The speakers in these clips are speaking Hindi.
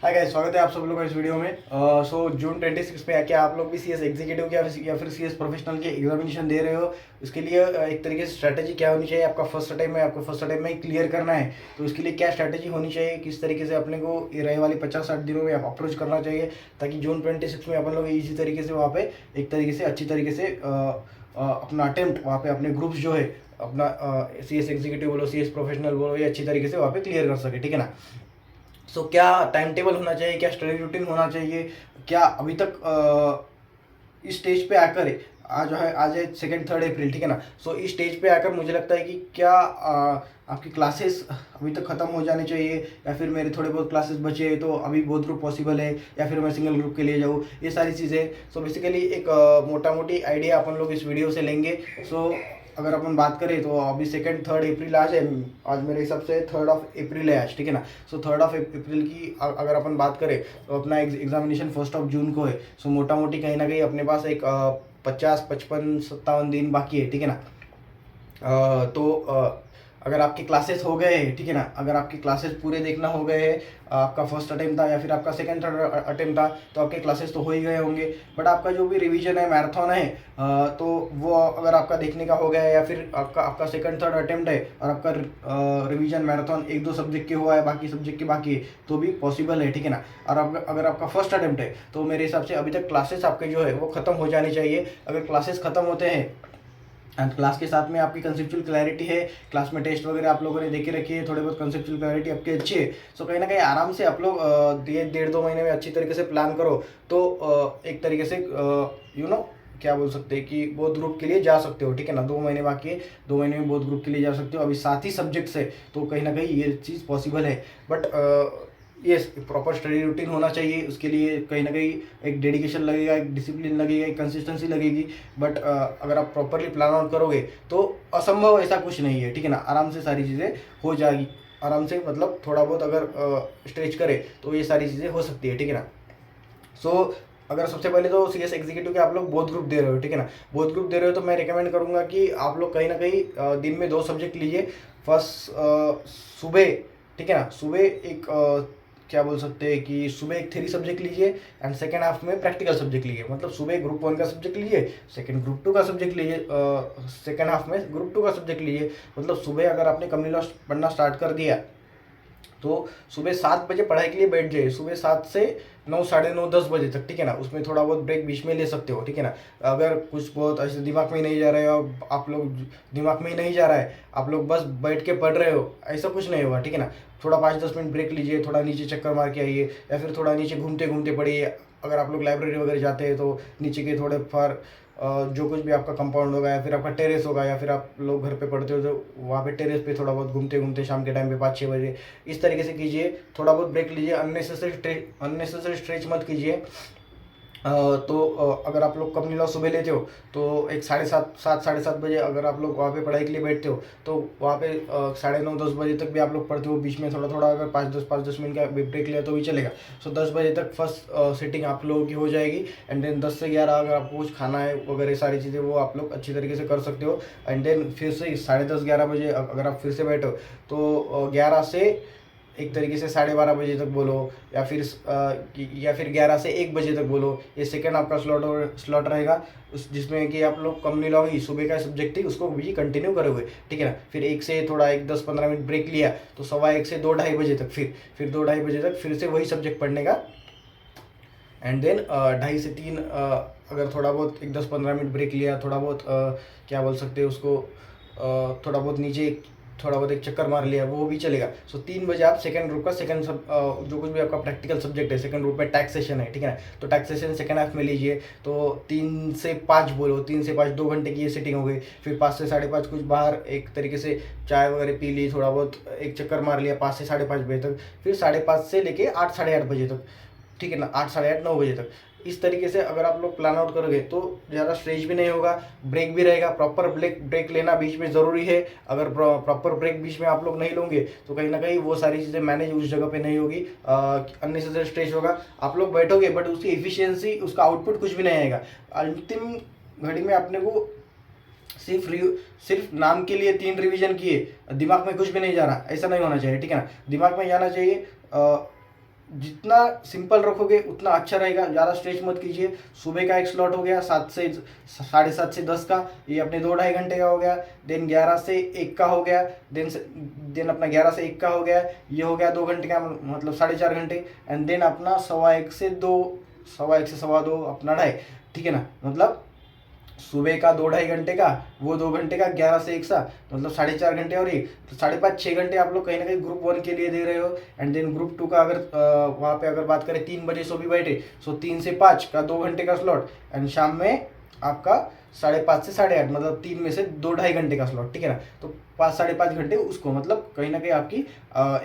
हाय गाइस, स्वागत है आप सब लोगों का इस वीडियो में। सो जून 26 में क्या आप लोग भी सीएस एग्जीक्यूटिव के या फिर सीएस प्रोफेशनल के एग्जामिनेशन दे रहे हो? उसके लिए एक तरीके से स्ट्रैटेजी क्या होनी चाहिए? आपका फर्स्ट टाइम में आपको फर्स्ट टाइम में क्लियर करना है, तो उसके लिए क्या स्ट्रैटेजी होनी चाहिए? किस तरीके से अपने को ये रहे वाली 50-60 दिनों में अप्रोच करना चाहिए, ताकि जून 26 में अपन लोग इजी तरीके से वहाँ पे एक तरीके से अच्छी तरीके से अपना अटेम्प्ट वहाँ पे अपने ग्रुप्स जो है अपना सीएस एग्जीक्यूटिव बोलो, सीएस प्रोफेशनल बोलो, ये अच्छी तरीके से वहाँ पे क्लियर कर सके, ठीक है ना? क्या टाइम टेबल होना चाहिए, क्या स्टडी रूटीन होना चाहिए, क्या अभी तक इस स्टेज पे आकर आज है 2-3 अप्रैल, ठीक है ना? इस स्टेज पे आकर मुझे लगता है कि क्या आपकी क्लासेस अभी तक ख़त्म हो जानी चाहिए, या फिर मेरे थोड़े बहुत क्लासेस बचे हैं तो अभी बहुत ग्रुप पॉसिबल है, या फिर मैं सिंगल ग्रुप के लिए जाऊँ, ये सारी चीज़ें। बेसिकली एक मोटा मोटी आइडिया अपन लोग इस वीडियो से लेंगे। अगर अपन बात करें तो अभी 2-3 अप्रैल आज है। आज मेरे हिसाब से 3 अप्रैल है आज, ठीक है ना? 3 अप्रैल की अगर अपन बात करें तो अपना एग्जामिनेशन 1 जून को है। मोटा मोटी कहीं ना कहीं अपने पास एक 50-55-57 दिन बाकी है, ठीक है ना? अगर आपके क्लासेस हो गए हैं, ठीक है ना, अगर आपके क्लासेस पूरे देखना हो गए हैं, आपका फर्स्ट अटेम्प्ट था या फिर आपका सेकंड थर्ड अटेम्प्ट था, तो आपके क्लासेस तो हो ही गए होंगे। बट आपका जो भी रिवीजन है, मैराथन है, तो वो अगर आपका देखने का हो गया है, या फिर आपका सेकंड थर्ड अटेम्प्ट है और आपका रिवीजन मैराथन 1-2 सब्जेक्ट के हुआ है, बाकी सब्जेक्ट के बाकी है, तो भी पॉसिबल है, ठीक है ना? और अगर आपका फर्स्ट अटेम्प्ट है तो मेरे हिसाब से अभी तक क्लासेस आपके जो है वो ख़त्म हो जानी चाहिए। अगर क्लासेस ख़त्म होते हैं एंड क्लास के साथ में आपकी कंसेप्चुअल क्लैरिटी है, क्लास में टेस्ट वगैरह आप लोगों ने देखे रखी है, थोड़े बहुत कंसेप्चुअल क्लैरिटी आपकी अच्छी है, कहीं ना कहीं आराम से आप लोग 1.5-2 महीने में अच्छी तरीके से प्लान करो, तो एक तरीके से क्या बोल सकते हैं कि बहुत ग्रुप के लिए जा सकते हो, ठीक है ना? 2 महीने बाकी है, 2 महीने में बहुत ग्रुप के लिए जा सकते हो। अभी 7 ही सब्जेक्ट्स है, तो कहीं ना कहीं ये चीज़ पॉसिबल है। But yes, proper study routine होना चाहिए। उसके लिए कहीं ना कहीं एक डेडिकेशन लगेगा, एक डिसिप्लिन लगेगा, एक कंसिस्टेंसी लगेगी। बट अगर आप प्रॉपरली प्लान आउट करोगे तो असंभव ऐसा कुछ नहीं है, ठीक है ना? आराम से सारी चीज़ें हो जाएगी, आराम से, मतलब थोड़ा बहुत अगर स्ट्रेच करे तो ये सारी चीज़ें हो सकती है, ठीक है ना? अगर सबसे पहले तो सीएस एग्जीक्यूटिव के आप लोग बोथ ग्रुप दे रहे हो, ठीक है ना? बोथ ग्रुप दे रहे हो तो मैं रिकमेंड करूंगा कि आप लोग कहीं ना कहीं दिन में 2 सब्जेक्ट लीजिए। फर्स्ट सुबह, ठीक है ना, सुबह एक क्या बोल सकते हैं कि सुबह एक थ्योरी सब्जेक्ट लीजिए एंड सेकेंड हाफ में प्रैक्टिकल सब्जेक्ट लीजिए। मतलब सुबह ग्रुप 1 का सब्जेक्ट लीजिए, सेकेंड ग्रुप 2 का सब्जेक्ट लीजिए, सेकेंड हाफ में ग्रुप 2 का सब्जेक्ट लीजिए। मतलब सुबह अगर आपने कम्युनिटी लॉ पढ़ना स्टार्ट कर दिया तो सुबह 7 बजे पढ़ाई के लिए बैठ जाइए, सुबह 7 से 9, साढ़े 9, 10 बजे तक, ठीक है ना? उसमें थोड़ा बहुत ब्रेक बीच में ले सकते हो, ठीक है ना? अगर कुछ बहुत ऐसे दिमाग में नहीं जा रहा है, और आप लोग दिमाग में ही नहीं जा रहा है, आप लोग बस बैठ के पढ़ रहे हो, ऐसा कुछ नहीं होगा, ठीक है ना? थोड़ा 5-10 मिनट ब्रेक लीजिए, थोड़ा नीचे चक्कर मार के आइए, या फिर थोड़ा नीचे घूमते घूमते पढ़िए। अगर आप लोग लाइब्रेरी वगैरह जाते हैं तो नीचे के थोड़े फार जो कुछ भी आपका कंपाउंड होगा, या फिर आपका टेरेस होगा, या फिर आप लोग घर पे पढ़ते हो तो वहाँ पे टेरेस पे थोड़ा बहुत घूमते घूमते शाम के टाइम पे 5-6 बजे इस तरीके से कीजिए। थोड़ा बहुत ब्रेक लीजिए, अननेसेसरी स्ट्रेच मत कीजिए। अगर आप लोग कम्युनिटी लॉ सुबह लेते हो तो एक 7:30 अगर आप लोग वहाँ पे पढ़ाई के लिए बैठते हो तो वहाँ पे 9:30-10 बजे तक भी आप लोग पढ़ते हो। बीच में थोड़ा थोड़ा अगर 5-10 मिनट का ब्रेक लिया तो भी चलेगा। 10 बजे तक फर्स्ट सीटिंग आप लोगों की हो जाएगी। एंड देन 10 से 11 अगर आपको कुछ खाना है वगैरह सारी चीज़ें वो आप लोग अच्छी तरीके से कर सकते हो। एंड देन फिर से 10:30-11 बजे अगर आप फिर से बैठो तो 11 से एक तरीके से 12:30 बजे तक बोलो, या फिर 11 से 1 बजे तक बोलो। ये सेकंड आपका स्लॉट रहेगा, उस जिसमें कि आप लोग कम लॉ ही सुबह का सब्जेक्ट थी उसको भी कंटिन्यू करोगे, ठीक है ना? फिर 1 से थोड़ा 10-15 मिनट ब्रेक लिया तो 1:15 से 2-2:30 बजे तक फिर 2-2:30 बजे तक फिर से वही सब्जेक्ट पढ़ने का। एंड देन 2:30 से 3 अगर थोड़ा बहुत एक 10-15 मिनट ब्रेक लिया, थोड़ा बहुत क्या बोल सकते हैं उसको, थोड़ा बहुत नीचे थोड़ा बहुत एक चक्कर मार लिया, वो भी चलेगा। 3 बजे आप सेकंड ग्रुप का जो कुछ भी आपका प्रैक्टिकल सब्जेक्ट है, सेकंड ग्रुप में टैक्सेशन है, ठीक है ना? तो टैक्सेशन सेकंड हाफ में लीजिए। तो 3 से 5 बोलो, 3 से 5 2 घंटे की ये सीटिंग हो गई। फिर 5 से 5:30 कुछ बाहर एक तरीके से चाय वगैरह पी ली, थोड़ा बहुत एक चक्कर मार लिया 5 से 5:30 बजे तक। फिर 5:30 से लेके 8-8:30 बजे तक, ठीक है ना? 8-8:30 9 बजे तक। इस तरीके से अगर आप लोग प्लान आउट करोगे तो ज़्यादा स्ट्रेच भी नहीं होगा, ब्रेक भी रहेगा। प्रॉपर ब्रेक लेना बीच में ज़रूरी है। अगर प्रॉपर ब्रेक बीच में आप लोग नहीं लोगे तो कहीं ना कहीं वो सारी चीज़ें मैनेज उस जगह पे नहीं होगी, अननेसेसरी स्ट्रेच होगा। आप लोग बैठोगे बट उसकी एफिशिएंसी, उसका आउटपुट कुछ भी नहीं आएगा। अंतिम घड़ी में अपने को सिर्फ नाम के लिए 3 रिवीजन किए, दिमाग में कुछ भी नहीं जा रहा, ऐसा नहीं होना चाहिए, ठीक है ना? दिमाग में जाना चाहिए जितना सिंपल रखोगे उतना अच्छा रहेगा, ज़्यादा स्ट्रेच मत कीजिए। सुबह का एक स्लॉट हो गया 7 से 7:30 से 10 का, ये अपने 2-2.5 घंटे का हो गया। देन 11 से 1 का हो गया, देन अपना 11 से 1 का हो गया, ये हो गया 2 घंटे का, मतलब 4.5 घंटे। एंड देन अपना 1:15 से 2, 1:15 से 2:15 अपना 2:30, ठीक है ना। मतलब सुबह का 2-2.5 घंटे का, वो 2 घंटे का, 11 से 1 सा, मतलब 4.5 घंटे, और ये तो 5.5-6 घंटे आप लोग कहीं ना कहीं ग्रुप 1 के लिए दे रहे हो। एंड देन ग्रुप 2 का अगर वहाँ पे अगर बात करें 3 बजे सो भी बैठे, सो 3 से 5 का 2 घंटे का स्लॉट, एंड शाम में आपका 5:30 से 8:30, मतलब 3 में से 2-2.5 घंटे का स्लॉट, ठीक है ना। तो 5-5.5 घंटे उसको, मतलब कहीं ना कहीं आपकी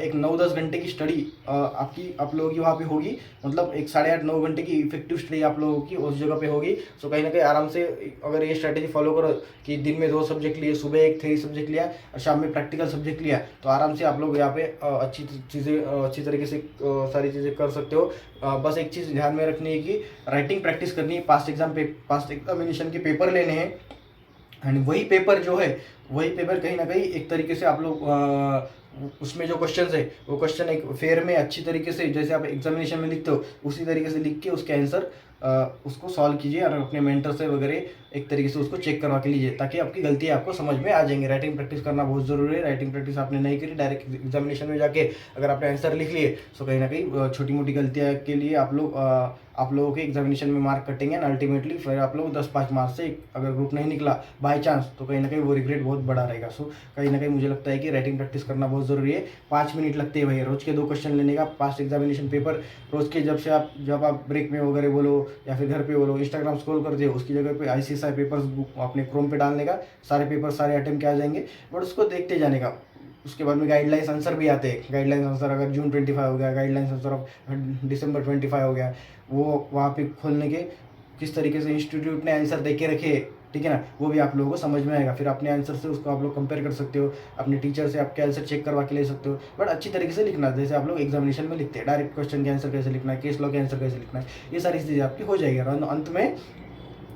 एक 9-10 घंटे की स्टडी आपकी आप लोगों की वहाँ पे होगी। मतलब एक 8.5-9 घंटे की इफेक्टिव स्टडी आप लोगों की उस जगह पे होगी। सो कहीं ना कहीं आराम से अगर ये स्ट्रैटेजी फॉलो करो कि दिन में 2 सब्जेक्ट लिए, सुबह एक थ्योरी सब्जेक्ट लिया और शाम में प्रैक्टिकल सब्जेक्ट लिया, तो आराम से आप लोग यहाँ पे अच्छी चीज़ें अच्छी तरीके से सारी चीज़ें कर सकते हो। बस एक चीज़ ध्यान में रखनी है कि राइटिंग प्रैक्टिस करनी है। पास्ट एग्जामिनेशन के पेपर लेने हैं, एंड वही पेपर जो है, वही पेपर कहीं ना कहीं एक तरीके से आप लोग उसमें जो क्वेश्चन है वो क्वेश्चन एक फेयर में अच्छी तरीके से, जैसे आप एग्जामिनेशन में लिखते हो उसी तरीके से लिख के उसके आंसर उसको सॉल्व कीजिए, और अपने मेंटर से वगैरह एक तरीके से उसको चेक करवा के लीजिए, ताकि आपकी गलतियाँ आपको समझ में आ जाएंगी। राइटिंग प्रैक्टिस करना बहुत ज़रूरी है। राइटिंग प्रैक्टिस आपने नहीं करी, डायरेक्ट एग्जामिनेशन में जाके अगर आपने आंसर लिख लिए, तो कहीं ना कहीं छोटी मोटी गलतियाँ के लिए आप लोगों के एग्जामिनेशन में मार्क कटेंगे, एंड अल्टीमेटली फिर आप लोग 10-5 मार्क्स से अगर ग्रुप नहीं निकला बाय चांस, तो कहीं ना कहीं वो रिग्रेट बहुत बड़ा रहेगा। सो कहीं ना कहीं मुझे लगता है कि राइटिंग प्रैक्टिस करना बहुत ज़रूरी है। 5 मिनट लगते हैं भाई रोज के 2 क्वेश्चन लेने का। पास्ट एग्जामिनेशन पेपर रोज के जब आप ब्रेक में वगैरह बोलो या फिर घर पे बोलो, इंस्टाग्राम स्क्रॉल करते हो, उसकी जगह पे ICSI पेपर्स अपने क्रोम पे डालने का, सारे पेपर सारे अटेम्प्ट के आ जाएंगे, बट उसको देखते जाने का। उसके बाद में गाइडलाइंस आंसर भी आते हैं। गाइडलाइंस आंसर अगर जून 25 हो गया, गाइडलाइंस आंसर ऑफ दिसंबर 25 हो गया, वो वहाँ पे खोलने के किस तरीके से इंस्टीट्यूट ने आंसर दे के रखे, ठीक है ना, वो भी आप लोगों को समझ में आएगा। फिर अपने आंसर से उसको आप लोग कंपेयर कर सकते हो, अपने टीचर से आपके आंसर चेक करवा के ले सकते हो। बट अच्छी तरीके से लिखना, जैसे आप लोग एग्जामिनेशन में लिखते हैं, डायरेक्ट क्वेश्चन के आंसर कैसे लिखना है, केस लॉ के आंसर कैसे लिखना है, ये सारी चीज़ें आपकी हो जाएगी। और अंत में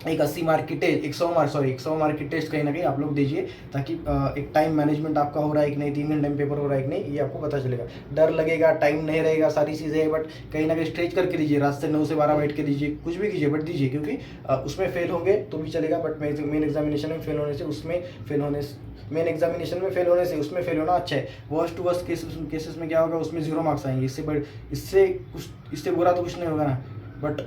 एक 80 मार्क की टेस्ट, 100 मार्क की टेस्ट कहीं ना कहीं आप लोग दीजिए, ताकि एक टाइम मैनेजमेंट आपका हो रहा है कि नहीं, 3 घंटे में पेपर हो रहा है कि नहीं, ये आपको पता चलेगा। डर लगेगा, टाइम नहीं रहेगा, सारी चीज़ें, बट कहीं ना कहीं स्ट्रेच करके दीजिए। रात से 9 से 12 बैठ के दीजिए, कुछ भी कीजिए बट दीजिए, क्योंकि उसमें फेल होंगे तो भी चलेगा, बट मेन एग्जामिनेशन में फेल होने से मेन एग्जामिनेशन में फेल होने से उसमें फेल होना अच्छा है। वर्स्ट टू वर्स्ट केसेस में क्या होगा, उसमें 0 मार्क्स आएंगे। इससे बुरा तो कुछ नहीं होगा ना, बट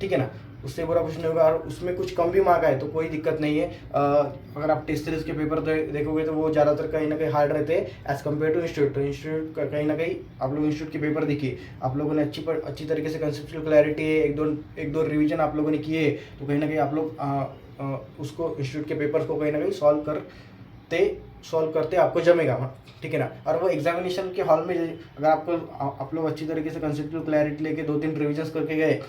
ठीक है ना, उससे बुरा कुछ नहीं होगा। और उसमें कुछ कम भी मार्क आए तो कोई दिक्कत नहीं है। अगर आप टेस्ट सीरीज के पेपर देखोगे तो वो ज़्यादातर कहीं ना कहीं हार्ड रहते हैं एज़ कम्पेयर टू इंस्टीट्यूट। तो इंस्टीट्यूट का कहीं ना कहीं आप लोग इंस्टीट्यूट के पेपर देखिए, आप लोगों ने अच्छी तरीके से कंसेप्चुअल क्लैरिटी है, एक दो रिवीजन आप लोगों ने किए, तो कहीं ना कहीं आप लोग उसको इंस्टीट्यूट के पेपर को कहीं ना कहीं सॉल्व करते आपको जमेगा, ठीक है ना। और वो एग्जामिनेशन के हॉल में अगर आप लोग अच्छी तरीके से कंसेप्चुअल क्लैरिटी लेके 2-3 रिविजन्स करके गए,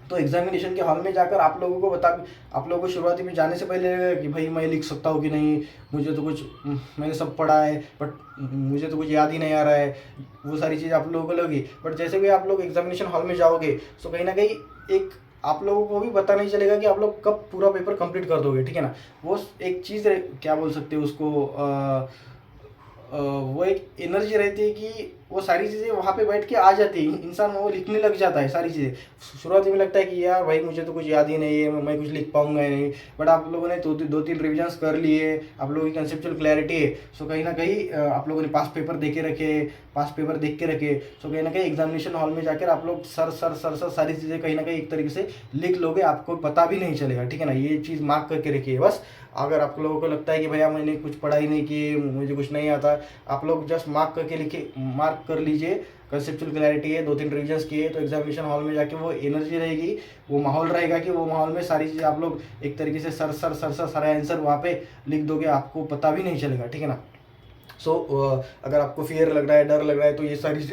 तो एग्जामिनेशन के हॉल में जाकर आप लोगों को शुरुआती में जाने से पहले लगेगा कि भाई मैं लिख सकता हूँ कि नहीं, मुझे तो कुछ मैंने सब पढ़ा है बट मुझे तो कुछ याद ही नहीं आ रहा है, वो सारी चीज़ आप लोगों को लगी। बट जैसे भी आप लोग एग्जामिनेशन हॉल में जाओगे, तो कहीं ना कहीं एक आप लोगों को भी पता नहीं चलेगा कि आप लोग कब पूरा पेपर कंप्लीट कर दोगे, ठीक है ना। वो एक चीज़ क्या बोल सकते हो उसको, वो एक एनर्जी रहती है कि वो सारी चीज़ें वहाँ पे बैठ के आ जाती है, इंसान वो लिखने लग जाता है सारी चीज़ें। शुरुआती में लगता है कि यार भाई मुझे तो कुछ याद ही नहीं है, मैं कुछ लिख पाऊंगा ही नहीं, बट आप लोगों ने 2-3 रिविजन्स कर लिए, आप लोगों की कंसेप्चुअल क्लैरिटी है, सो कहीं ना कहीं आप लोगों ने पास पेपर देख के रखे, सो कहीं ना कहीं एग्जामिनेशन हॉल में जाकर आप लोग सर सारी चीज़ें कहीं ना कहीं एक तरीके से लिख लोगे, आपको पता भी नहीं चलेगा, ठीक है ना। ये चीज़ मार्क करके रखिए बस। अगर आप लोगों को लगता है कि भैया मैंने कुछ पढ़ाई नहीं की, मुझे कुछ नहीं आता, आप लोग जस्ट मार्क कर लीजिए, कंसेप्चुअल क्लैरिटी है, 2-3 रिविजन्स किए, तो एग्जामिनेशन हॉल में जाके वो एनर्जी रहेगी, वो माहौल रहेगा कि वो माहौल में सारी चीज़ें आप लोग एक तरीके से सारे आंसर वहाँ पे लिख दोगे, आपको पता भी नहीं चलेगा, ठीक है ना। सो अगर आपको फियर लग रहा है, डर लग रहा है, तो ये सारी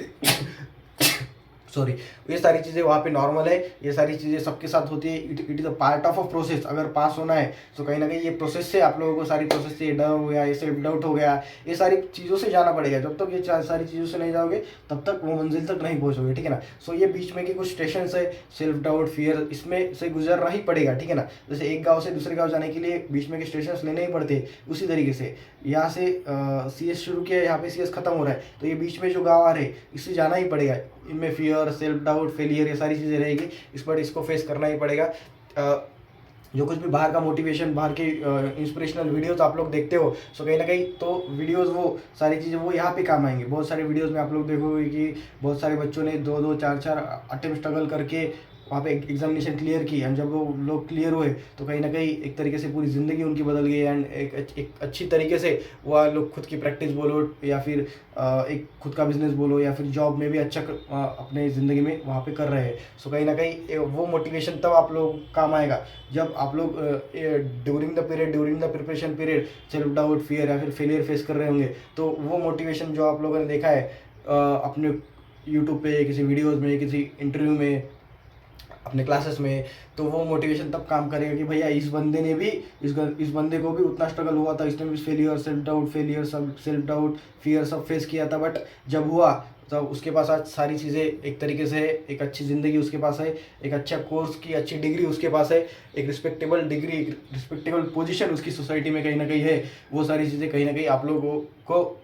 ये सारी चीज़ें वहाँ पे नॉर्मल है, ये सारी चीज़ें सबके साथ होती है, it is a part of a process. अगर पास होना है तो कहीं ना कहीं ये प्रोसेस से आप लोगों को सारी प्रोसेस से डर हो गया, ये सेल्फ डाउट हो गया, ये सारी चीज़ों से जाना पड़ेगा। जब तक ये सारी चीज़ों से नहीं जाओगे तब तक वो मंजिल तक नहीं पहुँचोगे, ठीक है ना। सो ये बीच में के कुछ स्टेशन है, सेल्फ डाउट, फियर, इसमें से गुजरना ही पड़ेगा, ठीक है ना। जैसे एक गाँव से दूसरे गाँव जाने के लिए बीच में के स्टेशन लेने ही पड़ते, उसी तरीके से यहाँ से CS शुरू किया, यहाँ पे CS खत्म हो रहा है, तो ये बीच में जो गाँव आ रहे हैं इससे जाना ही पड़ेगा। इनमें फियर, सेल्फ डाउट, फेलियर, ये सारी चीज़ें रहेगी। इस पर इसको फेस करना ही पड़ेगा। जो कुछ भी बाहर का मोटिवेशन, बाहर के इंस्पिरेशनल वीडियोस आप लोग देखते हो, सो कहीं ना कहीं तो वीडियोस, वो सारी चीज़ें वो यहाँ पे काम आएंगे। बहुत सारे वीडियोस में आप लोग देखोगे कि बहुत सारे बच्चों ने 2-2, 4-4 अटेम्प्ट स्ट्रगल करके वहाँ पे एग्जामिनेशन क्लियर की, एंड जब वो लोग क्लियर हुए तो कहीं ना कहीं एक तरीके से पूरी ज़िंदगी उनकी बदल गई। एंड एक अच्छी तरीके से वह लोग खुद की प्रैक्टिस बोलो या फिर एक खुद का बिजनेस बोलो या फिर जॉब में भी अच्छा अपने ज़िंदगी में वहाँ पे कर रहे हैं। सो कहीं ना कहीं वो मोटिवेशन तब आप लोग काम आएगा जब आप लोग during the preparation period self doubt, fear या फिर फेलियर फेस कर रहे होंगे। तो वो मोटिवेशन जो आप लोगों ने देखा है अपने यूट्यूब पे, किसी वीडियोज़ में, किसी इंटरव्यू में, अपने क्लासेस में, तो वो मोटिवेशन तब काम करेगा कि भैया इस बंदे ने भी, इस बंदे को भी उतना स्ट्रगल हुआ था, इसने भी सेल्फ डाउट, फियर सब फेस किया था, बट जब हुआ तब उसके पास आज सारी चीज़ें एक तरीके से है, एक अच्छी ज़िंदगी उसके पास है, एक अच्छा कोर्स की अच्छी डिग्री उसके पास है, एक रिस्पेक्टेबल डिग्री, एक रिस्पेक्टेबल पोजीशन उसकी सोसाइटी में कहीं ना कहीं है। वो सारी चीज़ें कहीं ना कहीं आप लोगों को,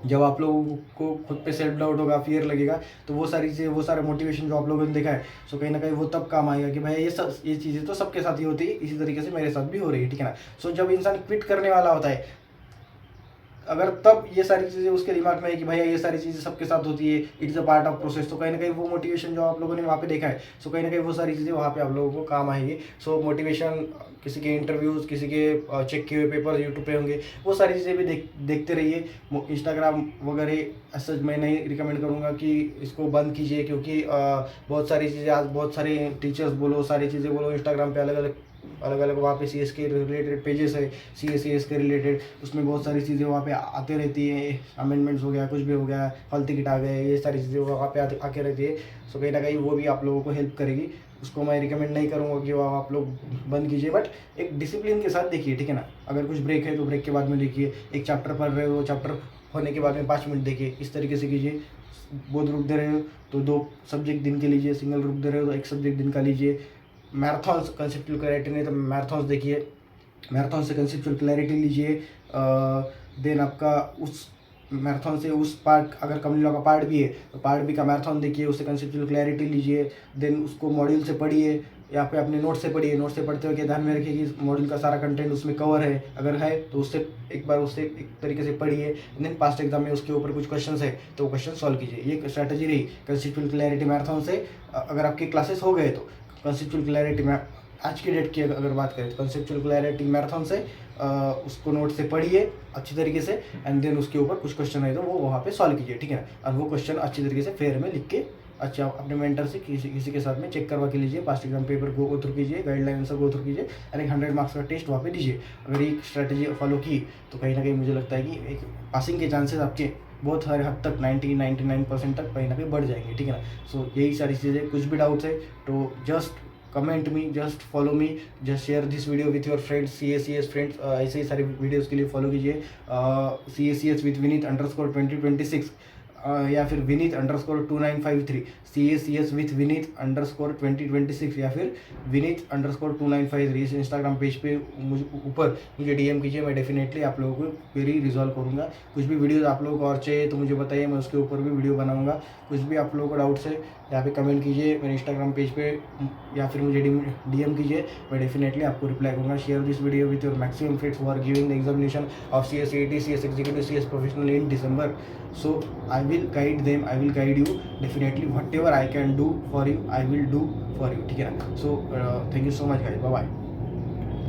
जब आप लोगों को खुद पे सेल्फ डाउट होगा, फियर लगेगा, तो वो सारी चीज़ें, वो सारा मोटिवेशन जो आप लोगों ने देखा है, सो कहीं ना कहीं वो तब काम आएगा कि भाई ये चीज़ें तो सबके साथ ही होती है, इसी तरीके से मेरे साथ भी हो रही है, ठीक है ना। सो जब इंसान क्विट करने वाला होता है, अगर तब ये सारी चीज़ें उसके दिमाग में है कि भैया ये सारी चीज़ें सबके साथ होती है, it's a part of process, तो कहीं ना कहीं वो मोटिवेशन जो आप लोगों ने वहाँ पे देखा है, सो कहीं ना कहीं वो सारी चीज़ें वहाँ पे आप लोगों को काम आएंगी। सो मोटिवेशन, किसी के इंटरव्यूज़, किसी के चेक किए हुए पेपर यूट्यूब पे होंगे, वो सारी चीज़ें भी देखते रहिए। इंस्टाग्राम वगैरह ऐसा मैं नहीं रिकमेंड करूँगा कि इसको बंद कीजिए, क्योंकि बहुत सारी चीज़ें आज, बहुत सारे टीचर्स बोलो, सारी चीज़ें बोलो, इंस्टाग्राम पे अलग अलग वहाँ पे CS के रिलेटेड पेजेस है, CS के रिलेटेड, उसमें बहुत सारी चीज़ें वहाँ पे आते रहती हैं, अमेंडमेंट्स हो गया, कुछ भी हो गया, हॉल टिकट आ गए, ये सारी चीज़ें वहाँ पे आके रहती है। सो कहीं ना कहीं वो भी आप लोगों को हेल्प करेगी। उसको मैं रिकमेंड नहीं करूँगा कि वो आप लोग बंद कीजिए, बट एक डिसिप्लिन के साथ देखिए, ठीक है ना। अगर कुछ ब्रेक है तो ब्रेक के बाद में देखिए, एक चैप्टर पढ़ रहे हो, चैप्टर होने के बाद में 5 मिनट देखिए, इस तरीके से कीजिए। बहुत ग्रुप दे रहे हो तो 2 सब्जेक्ट दिन के लीजिए, सिंगल ग्रुप दे रहे हो तो 1 सब्जेक्ट दिन का लीजिए। मैराथॉन्स, कंसेप्चुअल क्लैरिटी नहीं तो मैराथॉन्स देखिए, मैराथन से कंसेप्चुअल क्लैरिटी लीजिए। देन आपका उस मैराथन से उस पार्ट, अगर कम्युनिटी का पार्ट भी है तो पार्ट भी का मैराथन देखिए, उससे कंसेप्चुअल क्लैरिटी लीजिए। देन उसको मॉड्यूल से पढ़िए या फिर अपने नोट से पढ़िए। नोट से पढ़ते हुए ध्यान में रखिए कि मॉड्यूल का सारा कंटेंट उसमें कवर है, अगर है तो उससे एक बार उससे एक तरीके से पढ़िए। देन पास्ट एग्जाम में उसके ऊपर कुछ क्वेश्चन है तो वो क्वेश्चन सॉल्व कीजिए। ये स्ट्रैटेजी रही कंसेप्चुअल क्लैरिटी मैराथन से। अगर आपके क्लासेस हो गए तो कंसेप्चुअल क्लैरिटी में आज की डेट की अगर बात करें तो कंसेप्चुअल क्लैरिटी मैराथन से उसको नोट से पढ़िए अच्छी तरीके से, एंड देन उसके ऊपर कुछ क्वेश्चन है तो वो वहाँ पे सॉल्व कीजिए, ठीक है ना। और वो क्वेश्चन अच्छी तरीके से फेयर में लिख के अच्छा अपने मेंटर से किसी के साथ में चेक करवा के लीजिए। Past exam paper go through कीजिए, गाइडलाइन आंसर गो थ्रू कीजिए, और एक 100 मार्क्स का टेस्ट वहाँ पे दीजिए। अगर ये स्ट्रैटेजी फॉलो की तो कहीं ना कहीं मुझे लगता है कि एक पासिंग के चांसेस आपके बहुत सारे हद तक 99% तक कहीं ना कहीं बढ़ जाएंगे, ठीक है ना। सो यही सारी चीज़ें, कुछ भी डाउट्स है तो just comment me, just follow me, just share this video with your friends, CACS friends. ऐसे ही सारे वीडियोस के लिए फॉलो कीजिए CACS विथ विनीत _2026 या फिर विनीत_2953, CACS विथ विनीत _2026 या फिर विनीत _2953 इस इंस्टाग्राम पेज पे ऊपर मुझे DM कीजिए। मैं डेफिनेटली आप लोगों को क्वेरी रिजॉल्व करूँगा। कुछ भी वीडियोस आप लोगों को और चाहिए तो मुझे बताइए, मैं उसके ऊपर भी वीडियो बनाऊँगा। कुछ भी आप लोगों को डाउट्स है यहाँ पे कमेंट कीजिए मेरे इंस्टाग्राम पेज पे, या फिर मुझे DM कीजिए, मैं डेफिनेटली आपको रिप्लाई करूँगा। Share this video with your maximum friends who are giving the examination of CS AT, CS Executive, CS Professional in December. So I will guide them, I will guide you definitely, whatever I can do for you I will do for you, ठीक है ना। So thank you so much guys, bye bye.